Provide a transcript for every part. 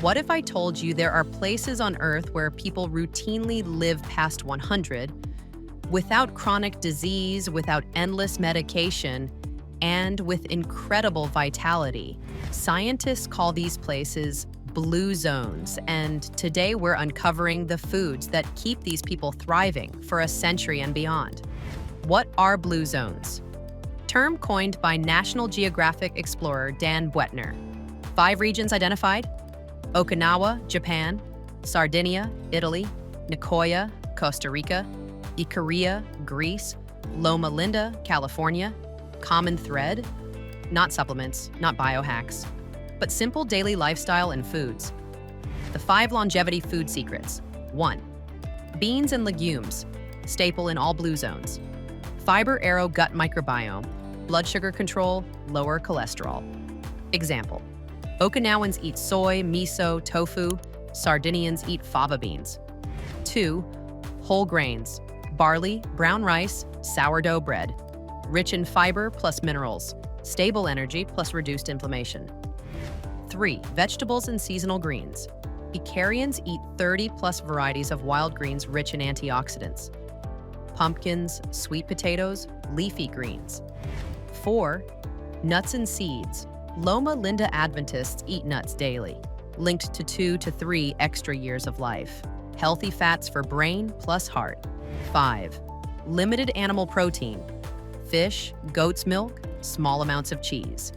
What if I told you there are places on Earth where people routinely live past 100 without chronic disease, without endless medication, and with incredible vitality? Scientists call these places blue zones, and today we're uncovering the foods that keep these people thriving for a century and beyond. What are blue zones? Term coined by National Geographic explorer Dan Buettner. 5 regions identified: Okinawa, Japan; Sardinia, Italy; Nicoya, Costa Rica; Ikaria, Greece; Loma Linda, California. Common thread? Not supplements, not biohacks, but simple daily lifestyle and foods. The 5 longevity food secrets. 1. Beans and legumes, staple in all blue zones. Fiber arrow gut microbiome, blood sugar control, lower cholesterol. Example: Okinawans eat soy, miso, tofu. Sardinians eat fava beans. 2. Whole grains, barley, brown rice, sourdough bread. Rich in fiber plus minerals, stable energy plus reduced inflammation. 3. Vegetables and seasonal greens. Ikarians eat 30+ varieties of wild greens rich in antioxidants. Pumpkins, sweet potatoes, leafy greens. 4. Nuts and seeds. Loma Linda Adventists eat nuts daily, linked to 2 to 3 extra years of life. Healthy fats for brain plus heart. 5. Limited animal protein. Fish, goat's milk, small amounts of cheese.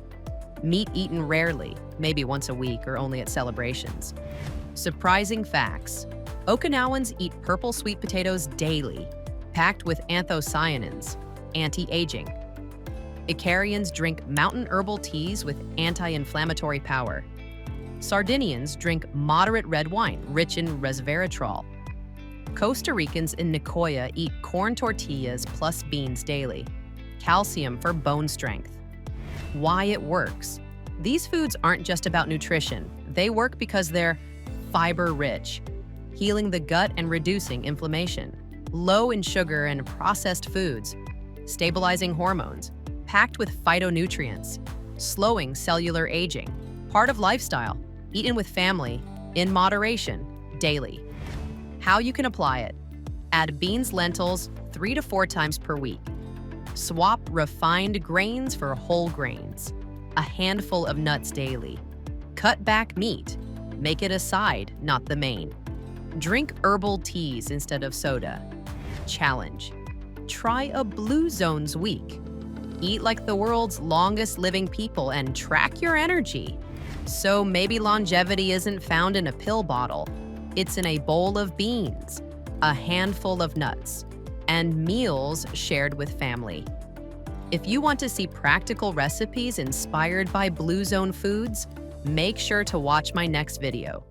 Meat eaten rarely, maybe once a week or only at celebrations. Surprising facts: Okinawans eat purple sweet potatoes daily, packed with anthocyanins, anti-aging. Ikarians drink mountain herbal teas with anti-inflammatory power. Sardinians drink moderate red wine rich in resveratrol. Costa Ricans in Nicoya eat corn tortillas plus beans daily. Calcium for bone strength. Why it works? These foods aren't just about nutrition. They work because they're fiber-rich, healing the gut and reducing inflammation. Low in sugar and processed foods, stabilizing hormones, packed with phytonutrients, slowing cellular aging. Part of lifestyle, eaten with family, in moderation, daily. How you can apply it: add beans, lentils 3 to 4 times per week. Swap refined grains for whole grains. A handful of nuts daily. Cut back meat. Make it a side, not the main. Drink herbal teas instead of soda. Challenge: try a Blue Zones week. Eat like the world's longest living people and track your energy. So maybe longevity isn't found in a pill bottle. It's in a bowl of beans, a handful of nuts, and meals shared with family. If you want to see practical recipes inspired by Blue Zone foods, make sure to watch my next video.